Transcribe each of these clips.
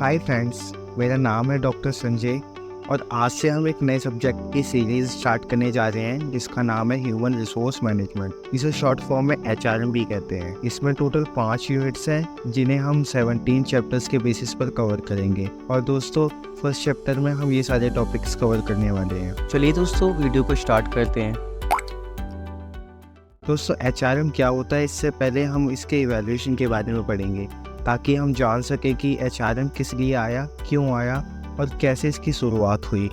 Hi friends, मेरा नाम है डॉक्टर संजय और आज से हम एक नए सब्जेक्ट की सीरीज़ स्टार्ट करने जा रहे हैं जिसका नाम है ह्यूमन रिसोर्स मैनेजमेंट। इसे शॉर्ट फॉर्म में HRM भी कहते हैं। इसमें टोटल 5 यूनिट्स हैं जिन्हें हम 17 चैप्टर्स के बेसिस पर कवर करेंगे। और दोस्तों, फर्स्ट चैप्टर में हम ये सारे टॉपिक्स कवर करने वाले हैं। चलिए दोस्तों, वीडियो को स्टार्ट करते हैं। दोस्तों, HRM क्या होता है, इससे पहले हम इसके इवैल्यूएशन के बारे में पढ़ेंगे ताकि हम जान सकें कि HRM किस लिए आया, क्यों आया और कैसे इसकी शुरुआत हुई।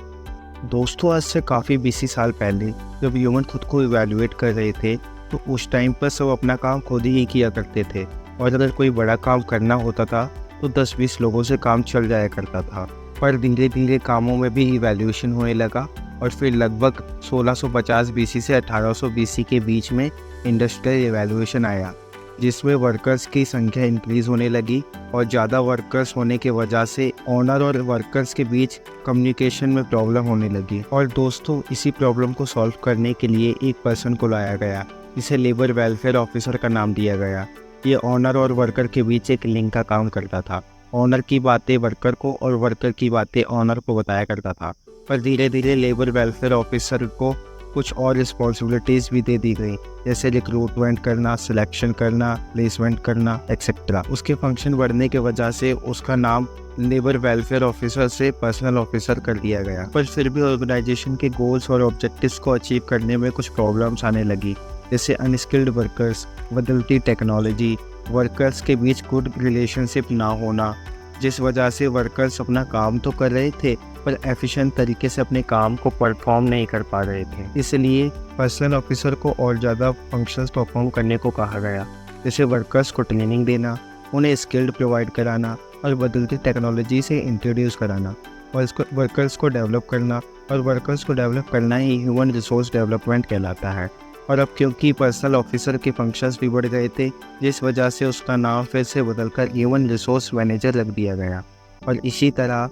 दोस्तों, आज से काफ़ी 20 साल पहले जब ह्यूमन खुद को इवैल्यूएट कर रहे थे तो उस टाइम पर सब अपना काम खुद ही किया करते थे और अगर कोई बड़ा काम करना होता था तो 10-20 लोगों से काम चल जाया करता था। पर धीरे धीरे कामों में भी इवैल्यूएशन होने लगा और फिर लगभग 1650 BC से 1800 BC के बीच में इंडस्ट्रियल इवैल्यूएशन आया, जिसमें वर्कर्स की संख्या इंक्रीज होने लगी और ज़्यादा वर्कर्स होने की वजह से ओनर और वर्कर्स के बीच कम्युनिकेशन में प्रॉब्लम होने लगी। और दोस्तों, इसी प्रॉब्लम को सॉल्व करने के लिए एक पर्सन को लाया गया, जिसे लेबर वेलफेयर ऑफिसर का नाम दिया गया। ये ओनर और वर्कर के बीच एक लिंक का काम करता था। ओनर की बातें वर्कर को और वर्कर की बातें ओनर को बताया करता था। पर धीरे धीरे लेबर वेलफेयर ऑफिसर को कुछ और रिस्पॉन्सिबिलिटीज़ भी दे दी गई, जैसे रिक्रूटमेंट करना, सिलेक्शन करना, प्लेसमेंट करना एक्सेट्रा। उसके फंक्शन बढ़ने की वजह से उसका नाम लेबर वेलफेयर ऑफिसर से पर्सनल ऑफिसर कर दिया गया। पर फिर भी ऑर्गेनाइजेशन के गोल्स और ऑब्जेक्टिव्स को अचीव करने में कुछ प्रॉब्लम्स आने लगी, जैसे अनस्किल्ड वर्कर्स, बदलती टेक्नोलॉजी, वर्कर्स के बीच गुड रिलेशनशिप ना होना, जिस वजह से वर्कर्स अपना काम तो कर रहे थे पर एफिशिएंट तरीके से अपने काम को परफॉर्म नहीं कर पा रहे थे। इसलिए पर्सनल ऑफिसर को और ज़्यादा फंक्शंस परफॉर्म करने को कहा गया, जैसे वर्कर्स को ट्रेनिंग देना, उन्हें स्किल्ड प्रोवाइड कराना और बदलती टेक्नोलॉजी से इंट्रोड्यूस कराना और वर्कर्स को डेवलप करना। और वर्कर्स को डेवलप करना ही ह्यूमन रिसोर्स डेवलपमेंट कहलाता है। और अब क्योंकि पर्सनल ऑफिसर के फंक्शंस भी बढ़ गए थे, जिस वजह से उसका नाम फिर से बदलकर ह्यूमन रिसोर्स मैनेजर रख दिया गया और इसी तरह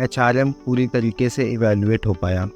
HRM पूरी तरीके से इवैल्यूएट हो पाया।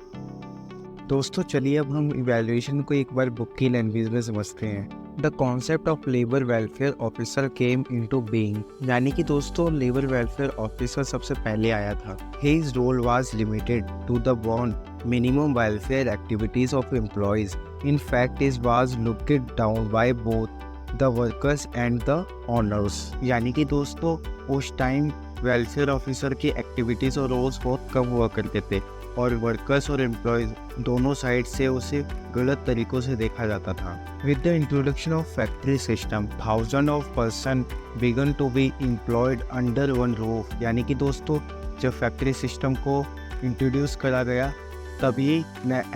दोस्तों, चलिए अब हम इवैल्यूएशन को एक बार बुक की लैंग्वेज में समझते हैं। The concept of labour welfare officer came into being, यानी कि दोस्तों लेबर वेलफेयर ऑफिसर सबसे पहले आया था। His role was limited to the one minimum welfare activities of employees. In fact it was looked down by both the workers and the owners. यानी कि दोस्तों उस टाइम वेलफेयर ऑफिसर की activities और रोल्स बहुत कम हुआ करते थे और वर्कर्स और एम्प्लॉयज़ दोनों साइड से उसे गलत तरीक़ों से देखा जाता था। With the introduction of factory system, thousand of person began to be employed under one roof. यानी कि दोस्तों जब फैक्ट्री सिस्टम को इंट्रोड्यूस करा गया तभी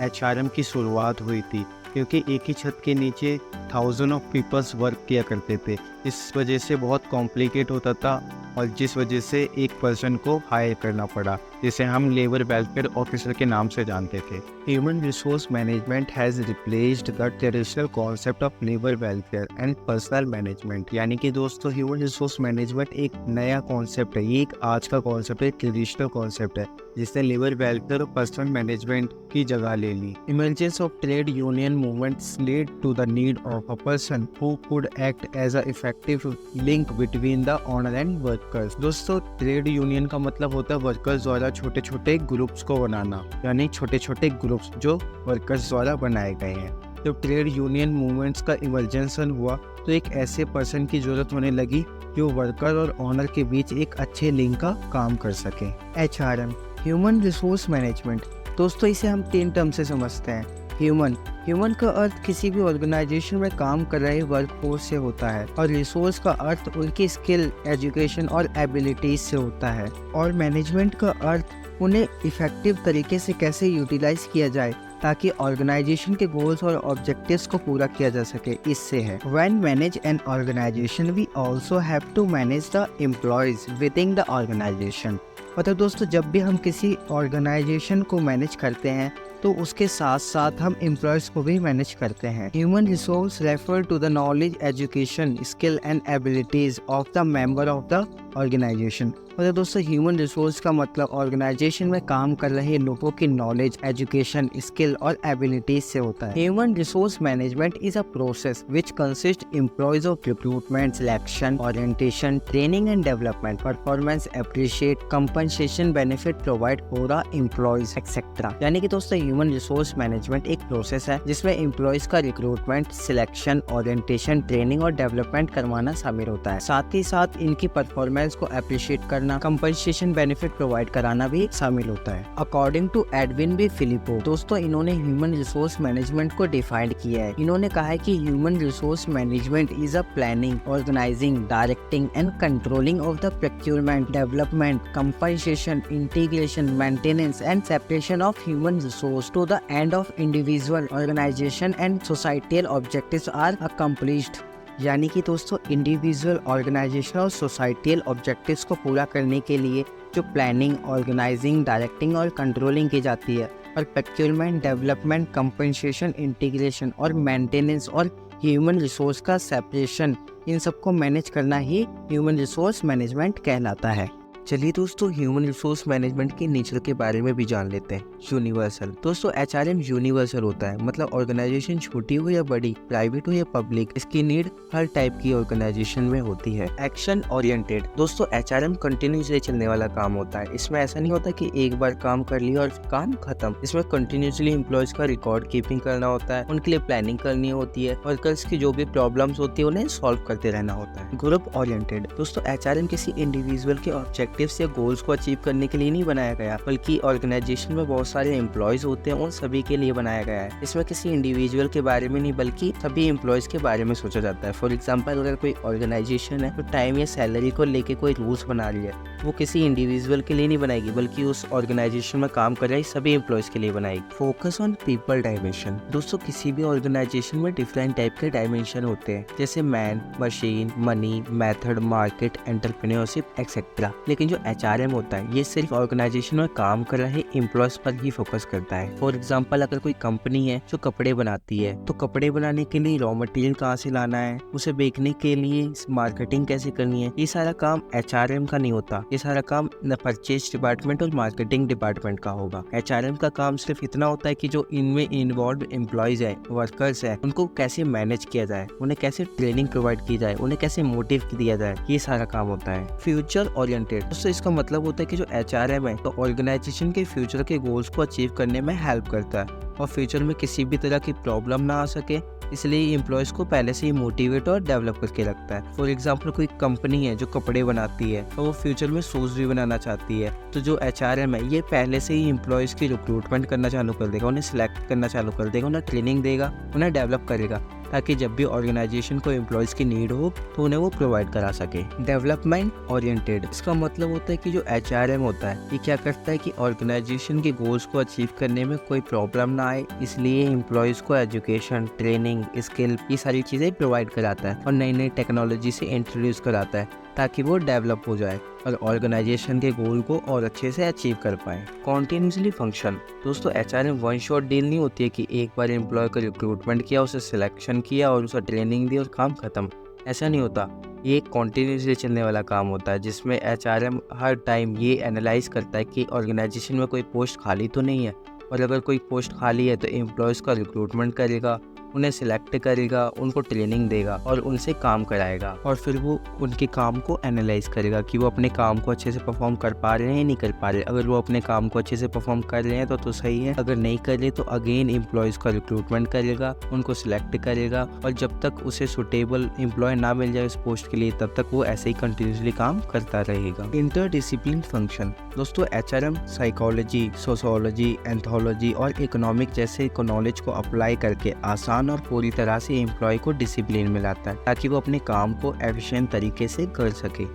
HRM की शुरुआत हुई थी, क्योंकि एक ही छत के नीचे थाउजेंड ऑफ पीपल्स वर्क किया करते थे। इस वजह से बहुत कॉम्प्लिकेट होता था और जिस वजह से एक पर्सन को हायर करना पड़ा, जिसे हम लेबर वेलफेयर ऑफिसर के नाम से जानते थे। Human resource management has replaced the traditional concept of labour welfare and personal management. यानी कि दोस्तों ह्यूमन रिसोर्स मैनेजमेंट एक नया कॉन्सेप्ट है, ये एक आज का कॉन्सेप्ट है, ट्रेडिशनल कॉन्सेप्ट है जिसने लेबर वेलफेयर और पर्सनल मैनेजमेंट की जगह ले ली। Emergence of trade union movements led to the need of a person who could act as a effective link between the owner and workers. दोस्तों, trade union का मतलब होता है वर्कर्स द्वारा छोटे छोटे ग्रुप्स को बनाना, यानी छोटे छोटे ग्रुप्स जो वर्कर्स द्वारा बनाए गए हैं। जब ट्रेड यूनियन मूवमेंट्स का इमरजेंसन हुआ तो एक ऐसे पर्सन की जरूरत होने लगी जो वर्कर और ओनर के बीच एक अच्छे लिंक का काम कर सके। HRM human resource management. दोस्तों, इसे हम 3 टर्म से समझते हैं। ह्यूमन का अर्थ किसी भी ऑर्गेनाइजेशन में काम कर रहे वर्कफोर्स से होता है और रिसोर्स का अर्थ उनकी स्किल, एजुकेशन और एबिलिटीज से होता है। और मैनेजमेंट का अर्थ उन्हें इफेक्टिव तरीके से कैसे यूटिलाइज किया जाए ताकि ऑर्गेनाइजेशन के गोल्स और ऑब्जेक्टिव्स को पूरा किया जा सके, इससे है। When manage an organization, we also have to manage the employees within the organization। मतलब दोस्तों, जब भी हम किसी ऑर्गेनाइजेशन को मैनेज करते हैं तो उसके साथ साथ हम एम्प्लॉयज़ को भी मैनेज करते हैं। Human resource refer to the knowledge, education, skill and abilities of the member of the organization. और दोस्तों ह्यूमन रिसोर्स का मतलब ऑर्गेनाइजेशन में काम कर रहे लोगों की नॉलेज, एजुकेशन, स्किल और एबिलिटीज से होता है। Human resource management is a process which consist employees of recruitment, selection, orientation, training and development, performance appreciate, compensation, benefit provide for the employees etcetera. यानी कि दोस्तों ह्यूमन रिसोर्स मैनेजमेंट एक process है जिसमें एम्प्लॉयज का रिक्रूटमेंट, सिलेक्शन, ओरिएंटेशन, ट्रेनिंग और development करवाना शामिल होता है। साथ ही साथ इनकी परफॉर्मेंस को एप्रिशिएट करना, कंपनसेशन, बेनिफिट प्रोवाइड कराना भी शामिल होता है। According to Edwin B Flippo, दोस्तों इन्होंने ह्यूमन रिसोर्स मैनेजमेंट को डिफाइन किया है। इन्होंने कहा है कि human resource management is a planning, organizing, directing and controlling of the procurement, development, compensation, integration, maintenance and separation of human resource to the end of individual, organization and societal objectives are accomplished. यानी कि दोस्तों individual, organization और societal objectives को पूरा करने के लिए जो प्लानिंग, ऑर्गेनाइजिंग, डायरेक्टिंग और कंट्रोलिंग की जाती है, और प्रोक्योरमेंट, डेवलपमेंट, कंपनसेशन, इंटीग्रेशन और मेंटेनेंस और ह्यूमन रिसोर्स का सेपरेशन, इन सबको मैनेज करना ही ह्यूमन रिसोर्स मैनेजमेंट कहलाता है। चलिए दोस्तों, ह्यूमन रिसोर्स मैनेजमेंट के नेचर के बारे में भी जान लेते हैं। यूनिवर्सल, दोस्तों एचआरएम यूनिवर्सल होता है, मतलब ऑर्गेनाइजेशन छोटी हो या बड़ी, प्राइवेट हो या पब्लिक, इसकी नीड हर टाइप की ऑर्गेनाइजेशन में होती है। एक्शन ओरिएंटेड, दोस्तों एचआरएम कंटिन्यूसली चलने वाला काम होता है। इसमें ऐसा नहीं होता कि एक बार काम कर लिया और काम खत्म। इसमें कंटिन्यूसली एम्प्लॉयज का रिकॉर्ड कीपिंग करना होता है, उनके लिए प्लानिंग करनी होती है, वर्कर्स की जो भी प्रॉब्लम्स होती है उन्हें सॉल्व करते रहना होता है। ग्रुप ओरिएंटेड, दोस्तों एचआरएम किसी इंडिविजुअल के ऑब्जेक्टिव्स या गोल्स को अचीव करने के लिए नहीं बनाया गया, बल्कि ऑर्गेनाइजेशन में बहुत सारे एम्प्लॉयज होते हैं, उन सभी के लिए बनाया गया है। इसमें किसी इंडिविजुअल के बारे में नहीं, बल्कि सभी एम्प्लॉयज के बारे में सोचा जाता है। फॉर एग्जांपल, अगर कोई ऑर्गेनाइजेशन है तो टाइम या सैलरी को लेके कोई रूल्स बना रही है, वो किसी इंडिविजुअल के लिए नहीं बनाएगी, बल्कि उस ऑर्गेनाइजेशन में काम कर रहे सभी एम्प्लॉयज के लिए बनाएगी। फोकस ऑन पीपल डायमेंशन, दोस्तों किसी भी ऑर्गेनाइजेशन में डिफरेंट टाइप के डायमेंशन होते हैं, जैसे man, machine, money, method, market, entrepreneurship etcetera. लेकिन जो एचआरएम होता है ये सिर्फ ऑर्गेनाइजेशन में काम कर रहे एम्प्लॉयज पर ही फोकस करता है। फॉर एग्जांपल, अगर कोई कंपनी है जो कपड़े बनाती है, तो कपड़े बनाने के लिए रॉ मटेरियल कहाँ से लाना है, उसे बेचने के लिए मार्केटिंग कैसे करनी है, ये सारा काम एचआरएम का नहीं होता। ये सारा काम परचेज डिपार्टमेंट और मार्केटिंग डिपार्टमेंट का होगा। एचआरएम का काम सिर्फ इतना होता है कि जो इनमें इन्वॉल्व एम्प्लॉयज है, वर्कर्स है, उनको कैसे मैनेज किया जाए, उन्हें कैसे ट्रेनिंग प्रोवाइड की जाए, उन्हें कैसे मोटिव दिया जाए, ये सारा काम होता है। फ्यूचर ओरिएंटेड, दोस्तों इसका मतलब होता है कि जो एचआरएम है तो ऑर्गेनाइजेशन के फ्यूचर के गोल्स को अचीव करने में हेल्प करता है, और फ्यूचर में किसी भी तरह की प्रॉब्लम ना आ सके, इसलिए एम्प्लॉयज को पहले से ही मोटिवेट और डेवलप करके रखता है। फॉर एग्जांपल, कोई कंपनी है जो कपड़े बनाती है और वो फ्यूचर में शूज भी बनाना चाहती है, तो जो एचआरएम है ये पहले से ही एम्प्लॉयज की रिक्रूटमेंट करना चालू कर देगा, उन्हें सिलेक्ट करना चालू कर देगा, उन्हें ट्रेनिंग देगा, उन्हें डेवलप करेगा, ताकि जब भी ऑर्गेनाइजेशन को एम्प्लॉयज की नीड हो तो उन्हें वो प्रोवाइड करा सके। डेवलपमेंट ओरिएंटेड, इसका मतलब होता है कि जो एचआरएम होता है ये क्या करता है कि ऑर्गेनाइजेशन के गोल्स को अचीव करने में कोई प्रॉब्लम ना आए, इसलिए एम्प्लॉयज को एजुकेशन, ट्रेनिंग, स्किल, ये सारी चीजें प्रोवाइड कराता है और नई नई टेक्नोलॉजी से इंट्रोड्यूस कराता है, ताकि वो डेवलप हो जाए और ऑर्गेनाइजेशन के गोल को और अच्छे से अचीव कर पाए। कॉन्टिन्यूसली फंक्शन, दोस्तों एचआरएम वन शॉट डील नहीं होती है कि एक बार एम्प्लॉय का रिक्रूटमेंट किया, उसे सिलेक्शन किया और उसे ट्रेनिंग दी और काम खत्म। ऐसा नहीं होता, ये एक कॉन्टिन्यूसली चलने वाला काम होता है, जिसमें एचआरएम हर टाइम ये एनालाइज करता है कि ऑर्गेनाइजेशन में कोई पोस्ट खाली तो नहीं है, और अगर कोई पोस्ट खाली है तो एम्प्लॉयज़ का रिक्रूटमेंट करेगा, उन्हें सिलेक्ट करेगा, उनको ट्रेनिंग देगा और उनसे काम कराएगा, और फिर वो उनके काम को एनालाइज करेगा कि वो अपने काम को अच्छे से परफॉर्म कर पा रहे हैं या नहीं कर पा रहे। अगर वो अपने काम को अच्छे से परफॉर्म कर रहे हैं तो सही है, अगर नहीं कर रहे तो अगेन एम्प्लॉयज़ का रिक्रूटमेंट करेगा, उनको सिलेक्ट करेगा, और जब तक उसे सुटेबल एम्प्लॉय ना मिल जाए उस पोस्ट के लिए तब तक वो ऐसे ही कंटिन्यूसली काम करता रहेगा। इंटरडिसिप्लिन फंक्शन, दोस्तों एचआरएम साइकोलॉजी, सोशियोलॉजी, एंथोलॉजी और इकोनॉमिक जैसे नॉलेज को अप्लाई करके आसान और पूरी तरह से एम्प्लॉय को डिसिप्लिन में लाता है, ताकि वो अपने काम को एफिशिएंट तरीके से कर सके।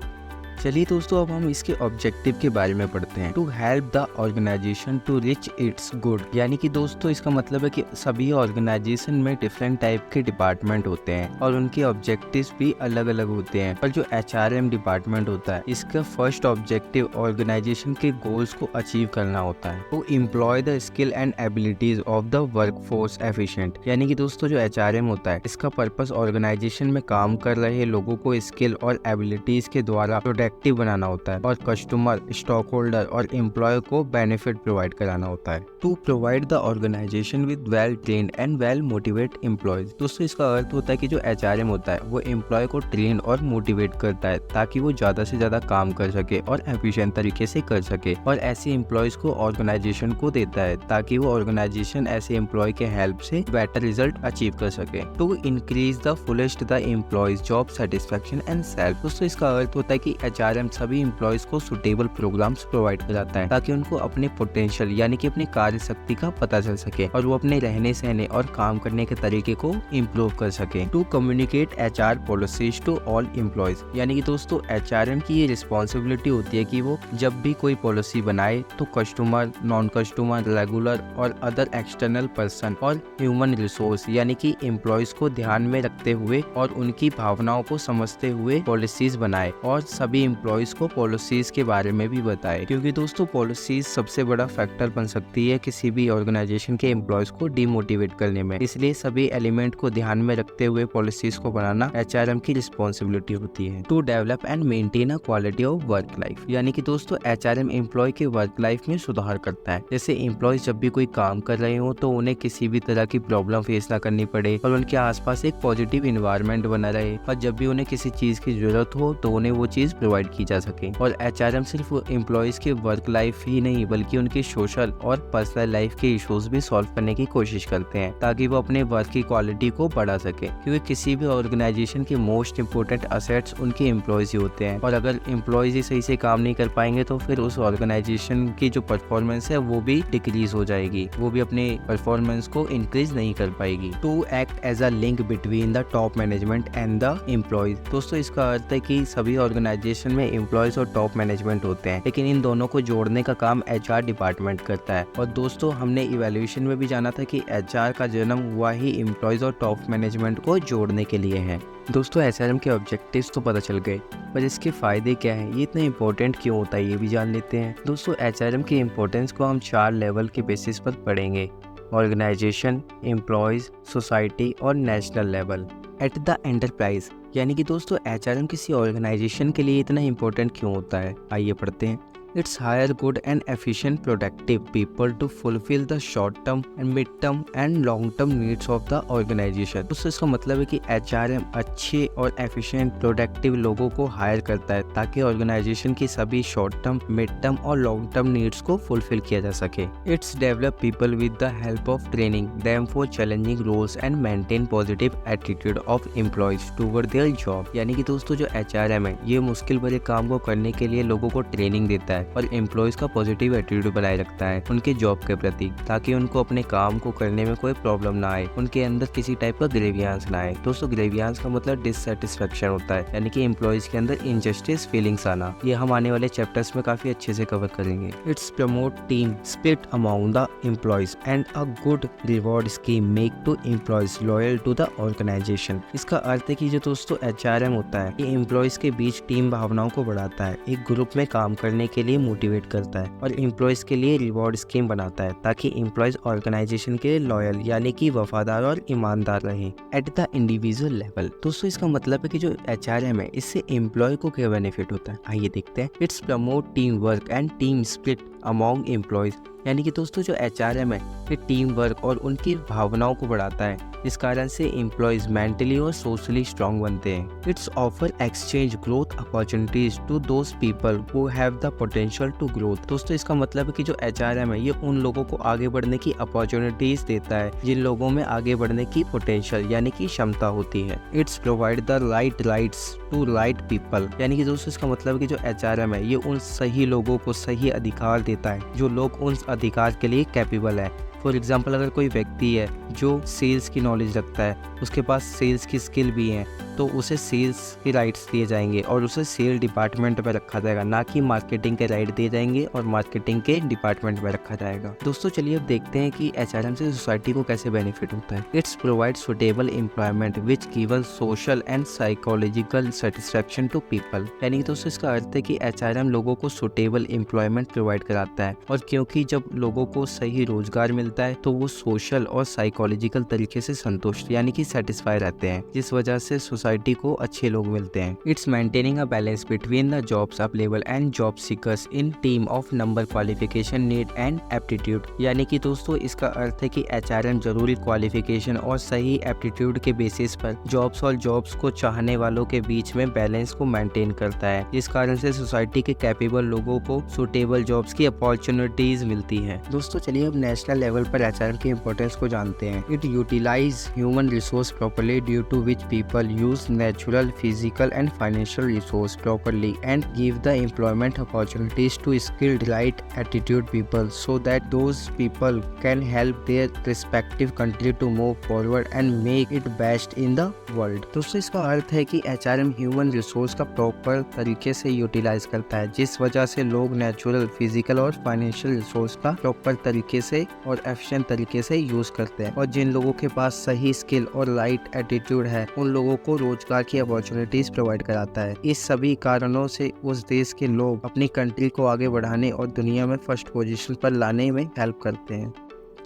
चलिए दोस्तों, अब हम इसके ऑब्जेक्टिव के बारे में पढ़ते हैं। To help the organization to reach its good, यानी कि दोस्तों इसका मतलब है कि सभी ऑर्गेनाइजेशन में डिफरेंट टाइप के डिपार्टमेंट होते हैं और उनके ऑब्जेक्टिव्स भी अलग अलग होते हैं। पर जो एचआरएम डिपार्टमेंट होता है इसका फर्स्ट ऑब्जेक्टिव ऑर्गेनाइजेशन के गोल्स को अचीव करना होता है। To employ the skill and abilities of the workforce efficient, यानी कि दोस्तों जो एचआरएम होता है इसका पर्पस ऑर्गेनाइजेशन में काम कर रहे लोगों को स्किल और एबिलिटीज के द्वारा प्रोडक्टिव अट्रैक्टिव बनाना होता है और कस्टमर, स्टॉक होल्डर और एम्प्लॉय को बेनिफिट प्रोवाइड कराना होता है। To provide the organization with well trained and well motivate employees. दोस्तों इसका अर्थ होता है कि जो HRM होता है वो एम्प्लॉय को ट्रेन और मोटिवेट करता है ताकि वो ज्यादा से ज्यादा काम कर सके और एफिशिएंट तरीके से कर सके, और ऐसे एम्प्लॉयज को ऑर्गेनाइजेशन को देता है ताकि वो ऑर्गेनाइजेशन ऐसे एम्प्लॉय के हेल्प से बेटर रिजल्ट अचीव कर सके। To increase the fullest the employees job satisfaction and self. दोस्तों इसका अर्थ होता है कि HRM सभी एम्प्लॉयज को सुटेबल प्रोग्राम्स प्रोवाइड कराता है ताकि उनको अपने पोटेंशियल यानी कि अपनी कार्य शक्ति का पता चल सके और वो अपने रहने सहने और काम करने के तरीके को इम्प्रूव कर सके। To communicate HR policies to all employees, यानी कि दोस्तों HRM की ये रिस्पॉन्सिबिलिटी होती है कि वो जब भी कोई पॉलिसी बनाए तो कस्टमर, नॉन कस्टमर, रेगुलर और अदर एक्सटर्नल पर्सन और ह्यूमन रिसोर्स यानी कि एम्प्लॉयज को ध्यान में रखते हुए और उनकी भावनाओं को समझते हुए पॉलिसीज बनाए और सभी एम्प्लॉयज को पॉलिसीज के बारे में भी बताए, क्योंकि दोस्तों पॉलिसीज सबसे बड़ा फैक्टर बन सकती है किसी भी ऑर्गेनाइजेशन के एम्प्लॉयज को डिमोटिवेट करने में। इसलिए सभी एलिमेंट को ध्यान में रखते हुए पॉलिसीज को बनाना HRM की रिस्पॉन्सिबिलिटी होती है। To develop and maintain a quality of work life, यानी कि दोस्तों HRM एम्प्लॉय के वर्क लाइफ में सुधार करता है। जैसे एम्प्लॉयज जब भी कोई काम कर रहे हो तो उन्हें किसी भी तरह की प्रॉब्लम फेस ना करनी पड़े और उनके आसपास एक पॉजिटिव इन्वायरमेंट बना रहे, और जब भी उन्हें किसी चीज की जरूरत हो तो उन्हें वो चीज प्रोवाइड की जा सके। और HRM सिर्फ एम्प्लॉयज के वर्क लाइफ ही नहीं बल्कि उनके सोशल और पर्सनल लाइफ के इश्यूज भी सॉल्व करने की कोशिश करते हैं ताकि वो अपने वर्क की क्वालिटी को बढ़ा सके, क्योंकि किसी भी ऑर्गेनाइजेशन के मोस्ट इंपोर्टेंट असेट्स उनके एम्प्लॉयज ही होते हैं, और अगर एम्प्लॉयज ही सही से काम नहीं कर पाएंगे तो फिर उस ऑर्गेनाइजेशन की जो परफॉर्मेंस है वो भी डिक्रीज हो जाएगी, वो भी अपने परफॉर्मेंस को इंक्रीज नहीं कर पाएगी। To act as a link between the top management and the employees. दोस्तों इसका अर्थ है कि सभी ऑर्गेनाइजेशन में एम्प्लॉयज और टॉप मैनेजमेंट होते हैं, लेकिन इन दोनों को जोड़ने का काम HR डिपार्टमेंट करता है। और दोस्तों हमने इवैल्यूएशन में भी जाना था कि HR का जन्म हुआ ही एम्प्लॉयज और टॉप मैनेजमेंट को जोड़ने के लिए है। दोस्तों HRM के ऑब्जेक्टिव्स तो पता चल गए, पर इसके फायदे क्या हैं, ये इतना इंपॉर्टेंट क्यों होता है ये भी जान लेते हैं। दोस्तों HRM की इम्पोर्टेंस को हम 4 लेवल के बेसिस पर पढ़ेंगे: ऑर्गेनाइजेशन, एम्प्लॉयज, सोसाइटी और national level. At the enterprise, यानी कि दोस्तों HRM किसी ऑर्गेनाइजेशन के लिए इतना इंपॉर्टेंट क्यों होता है, आइए पढ़ते हैं। It's hire good and efficient productive people to fulfill the short term and mid term and long term needs of the organization। तो इसका मतलब है कि HRM अच्छे और efficient productive लोगों को हायर करता है ताकि ऑर्गेनाइजेशन की सभी शॉर्ट टर्म, मिड टर्म और लॉन्ग टर्म नीड्स को फुलफिल किया जा सके। It's develop people with the help of training them for challenging roles and maintain positive attitude of employees toward their job। यानी कि दोस्तों जो HRM है ये मुश्किल भरे काम को करने के लिए लोगों को ट्रेनिंग देता है और एम्प्लॉयज का पॉजिटिव एटीट्यूड बनाए रखता है उनके जॉब के प्रति, ताकि उनको अपने काम को करने में कोई प्रॉब्लम ना आए, उनके अंदर किसी टाइप का ग्रेवियांस ना आए। दोस्तों ग्रेवियांस का मतलब डिससेटिस्फेक्शन होता है, यानी कि एम्प्लॉयज के अंदर इनजस्टिस फीलिंग्स आना। ये हम आने वाले चैप्टर्स में काफी अच्छे से कवर करेंगे। Its promote team spirit among the employees and a good reward scheme make to employees loyal to the organization. इसका अर्थ है कि जो दोस्तों HRM होता है ये एम्प्लॉयज के बीच टीम भावनाओं को बढ़ाता है, एक ग्रुप में काम करने के लिए मोटिवेट करता है और एम्प्लॉयज के लिए रिवॉर्ड स्कीम बनाता है ताकि एम्प्लॉयज ऑर्गेनाइजेशन के लिए लॉयल यानी कि वफादार और ईमानदार रहें। एट द इंडिविजुअल लेवल, दोस्तों इसका मतलब है कि जो HRM है इससे एम्प्लॉय को क्या बेनिफिट होता है, आइए देखते हैं। It's promote team work and team spirit among employees, यानी कि दोस्तों जो HRM है ये टीम वर्क और उनकी भावनाओं को बढ़ाता है, इस कारण से एम्प्लॉयज मेंटली और सोशली स्ट्रांग बनते हैं। Its offer exchange growth opportunities to those people who have the potential to growth. दोस्तों इसका मतलब है कि जो HRM है ये उन लोगों को आगे बढ़ने की अपॉर्चुनिटीज देता है जिन लोगों में आगे बढ़ने की पोटेंशियल यानी कि क्षमता होती है। Its provide the right rights to right people, यानी कि दोस्तों इसका मतलब है कि जो HRM है ये उन सही लोगों को सही अधिकार देता है जो लोग उन अधिकार के लिए कैपेबल है। फॉर एग्जाम्पल अगर कोई व्यक्ति है जो सेल्स की नॉलेज रखता है, उसके पास सेल्स की स्किल भी है, तो उसे सेल्स के राइट्स दिए जाएंगे और उसे सेल डिपार्टमेंट में रखा जाएगा, ना कि मार्केटिंग के राइट दिए जाएंगे और मार्केटिंग के डिपार्टमेंट में रखा जाएगा। दोस्तों चलिए अब देखते हैं कि HRM से सोसाइटी को कैसे बेनिफिट होता है। Its provide suitable employment which given social and psychological satisfaction to people, यानी कि दोस्तों इसका अर्थ है कि HRM लोगों को सुटेबल एम्प्लॉयमेंट प्रोवाइड कराता है, और क्योंकि जब लोगों को सही रोजगार मिलता है तो वो सोशल और साइकोलॉजिकल तरीके से संतुष्ट यानी कि सेटिस्फाई रहते हैं, जिस वजह से सोसाइटी सोसाइटी को अच्छे लोग मिलते हैं। It's maintaining a balance between the jobs available and job seekers in team of number, qualification, need and aptitude. यानी कि दोस्तों इसका अर्थ है कि एचआरएम जरूरी क्वालिफिकेशन और सही एप्टीट्यूड के बेसिस पर जॉब्स और जॉब्स को चाहने वालों के बीच में बैलेंस को मेंटेन करता है, जिस कारण से सोसाइटी के कैपेबल लोगों को सुटेबल जॉब्स की अपॉर्चुनिटीज मिलती है। दोस्तों चलिए अब नेशनल लेवल पर एचआरएम की इंपॉर्टेंस को जानते हैं। It utilize human resource properly due to which people use natural, physical and financial resource properly and give the employment opportunities to skilled, right attitude people so that those people can help their respective country to move forward and make it best in the world। दोस्तों इसका अर्थ है कि HRM human resource का proper तरीके से utilise करता है, जिस वजह से लोग नेचुरल, फिजिकल और फाइनेंशियल रिसोर्स का प्रॉपर तरीके से और एफिशिएंट तरीके से यूज करते हैं। और जिन लोगों के पास सही स्किल और राइट एटीट्यूड है उन लोगों को रोजगार की अपॉर्चुनिटीज प्रोवाइड कराता है। इस सभी कारणों से उस देश के लोग अपनी कंट्री को आगे बढ़ाने और दुनिया में फर्स्ट पोजीशन पर लाने में हेल्प करते हैं।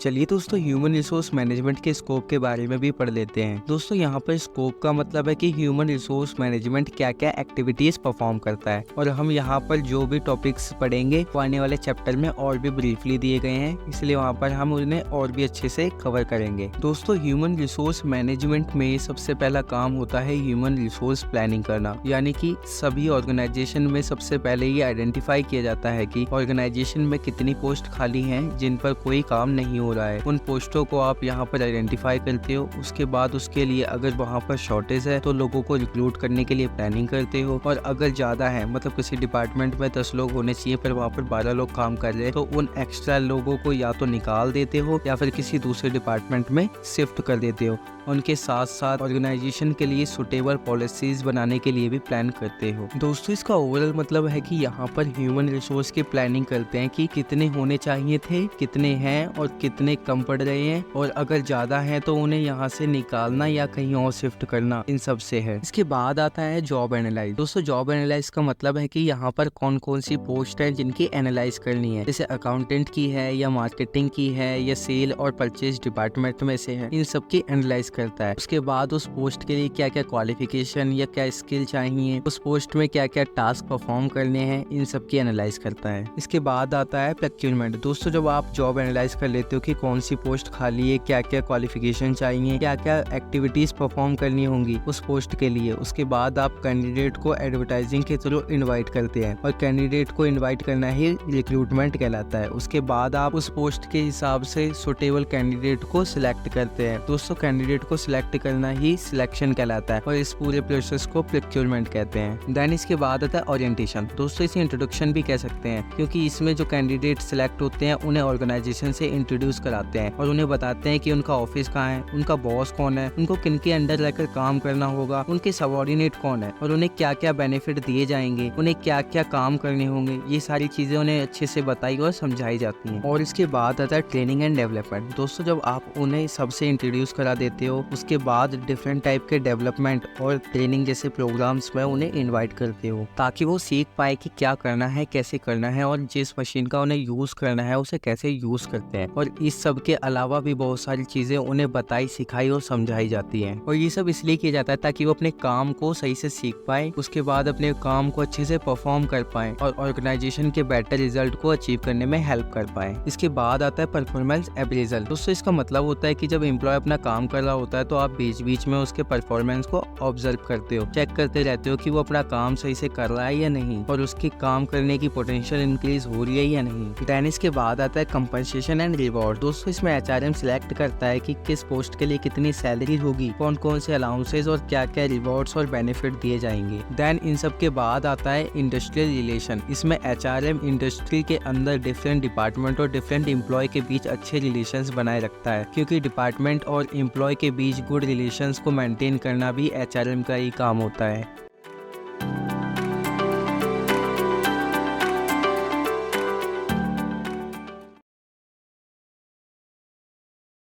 चलिए दोस्तों ह्यूमन रिसोर्स मैनेजमेंट के स्कोप के बारे में भी पढ़ लेते हैं। दोस्तों यहाँ पर स्कोप का मतलब है कि ह्यूमन रिसोर्स मैनेजमेंट क्या क्या एक्टिविटीज परफॉर्म करता है, और हम यहाँ पर जो भी टॉपिक्स पढ़ेंगे वो आने वाले चैप्टर में और भी ब्रीफली दिए गए हैं, इसलिए वहाँ पर हम उन्हें और भी अच्छे से कवर करेंगे। दोस्तों ह्यूमन रिसोर्स मैनेजमेंट में सबसे पहला काम होता है ह्यूमन रिसोर्स प्लानिंग करना, यानी कि सभी ऑर्गेनाइजेशन में सबसे पहले ये आइडेंटिफाई किया जाता है कि ऑर्गेनाइजेशन में कितनी पोस्ट खाली हैं जिन पर कोई काम नहीं हो रहा है। उन पोस्टों को आप यहाँ पर आइडेंटिफाई करते हो। उसके बाद उसके लिए अगर वहाँ पर शॉर्टेज है तो लोगों को रिक्रूट करने के लिए प्लानिंग करते हो, और अगर ज्यादा है मतलब किसी डिपार्टमेंट में 10 लोग होने चाहिए पर वहाँ पर 12 लोग काम कर रहे हैं तो उन एक्स्ट्रा लोगों को या तो निकाल देते हो या फिर किसी दूसरे डिपार्टमेंट में शिफ्ट कर देते हो। उनके साथ साथ ऑर्गेनाइजेशन के लिए सुटेबल पॉलिसीज बनाने के लिए भी प्लान करते हो। दोस्तों इसका ओवरऑल मतलब है कि यहाँ पर ह्यूमन रिसोर्स की प्लानिंग करते हैं कि कितने होने चाहिए थे, कितने हैं और कितने कम पड़ रहे हैं, और अगर ज्यादा है तो उन्हें यहाँ से निकालना या कहीं और शिफ्ट करना, इन सब से है। इसके बाद आता है जॉब एनालाइज। दोस्तों जॉब एनालाइज का मतलब है कि यहाँ पर कौन कौन सी पोस्ट है जिनकी एनालाइज करनी है, जैसे अकाउंटेंट की है या मार्केटिंग की है या सेल और परचेज डिपार्टमेंट में से है, इन सब की एनालाइज करता है। उसके बाद उस पोस्ट के लिए क्या क्या क्वालिफिकेशन या क्या स्किल चाहिए, उस पोस्ट में क्या क्या टास्क परफॉर्म करने हैं, इन सब की एनालाइज करता है। इसके बाद आता है प्रोक्योरमेंट। दोस्तों जब आप जॉब एनालाइज कर लेते हो कि कौन सी पोस्ट खाली है, क्या क्या क्वालिफिकेशन चाहिए, क्या क्या एक्टिविटीज परफॉर्म करनी होंगी उस पोस्ट के लिए, उसके बाद आप कैंडिडेट को एडवर्टाइजिंग के थ्रू इनवाइट करते हैं, और कैंडिडेट को इनवाइट करना ही रिक्रूटमेंट कहलाता है। उसके बाद आप उस पोस्ट के हिसाब से सुटेबल कैंडिडेट को सिलेक्ट करते हैं। दोस्तों कैंडिडेट को सिलेक्ट करना ही सिलेक्शन कहलाता है, और इस पूरे प्रोसेस को प्रोक्योरमेंट कहते हैं। देन इसके बाद आता है ओरिएंटेशन। दोस्तों इसे इंट्रोडक्शन भी कह सकते हैं, क्योंकि इसमें जो कैंडिडेट सिलेक्ट होते हैं उन्हें ऑर्गेनाइजेशन से इंट्रोड्यूस कराते हैं और उन्हें बताते हैं कि उनका ऑफिस कहाँ है, उनका बॉस कौन है, उनको किनके अंडर रहकर काम करना होगा, उनके सबऑर्डिनेट कौन है और उन्हें क्या क्या बेनिफिट दिए जाएंगे, उन्हें क्या क्या काम करने होंगे, ये सारी चीजें उन्हें अच्छे से बताई और समझाई जाती हैं। और इसके बाद आता है ट्रेनिंग एंड डेवलपमेंट। दोस्तों जब आप उन्हें सबसे इंट्रोड्यूस करा देते हो उसके बाद डिफरेंट टाइप के डेवलपमेंट और ट्रेनिंग जैसे प्रोग्राम्स में उन्हें इनवाइट करते हो, ताकि वो सीख पाए कि क्या करना है, कैसे करना है, और जिस मशीन का उन्हें यूज करना है उसे कैसे यूज करते हैं। और इस सब के अलावा भी बहुत सारी चीजें उन्हें बताई, सिखाई और समझाई जाती हैं। और ये सब इसलिए किया जाता है ताकि वो अपने काम को सही से सीख पाए, उसके बाद अपने काम को अच्छे से परफॉर्म कर पाए और ऑर्गेनाइजेशन के बेटर रिजल्ट को अचीव करने में हेल्प कर पाए। इसके बाद आता है परफॉर्मेंस अप्रेजल। दोस्तों इसका मतलब होता है कि जब एम्प्लॉय अपना काम कर रहा होता है तो आप बीच बीच में उसके परफॉर्मेंस को ऑब्जर्व करते हो, चेक करते रहते हो कि वो अपना काम सही से कर रहा है या नहीं, और उसकी काम करने की पोटेंशियल इंक्रीज हो रही है या नहीं। देन इसके बाद आता है कंपनसेशन एंड रिवॉर्ड। दोस्तों इसमें एचआरएम सिलेक्ट करता है कि किस पोस्ट के लिए कितनी सैलरी होगी, कौन कौन से अलाउंसेज और क्या क्या रिवॉर्ड्स और बेनिफिट दिए जाएंगे। देन इन सब के बाद आता है इंडस्ट्रियल रिलेशन। इसमें एचआरएम इंडस्ट्री के अंदर डिफरेंट डिपार्टमेंट और डिफरेंट एम्प्लॉय के बीच अच्छे रिलेशंस बनाए रखता है, क्योंकि डिपार्टमेंट और एम्प्लॉय के बीच गुड रिलेशंस को मेंटेन करना भी एचआरएम का ही काम होता है।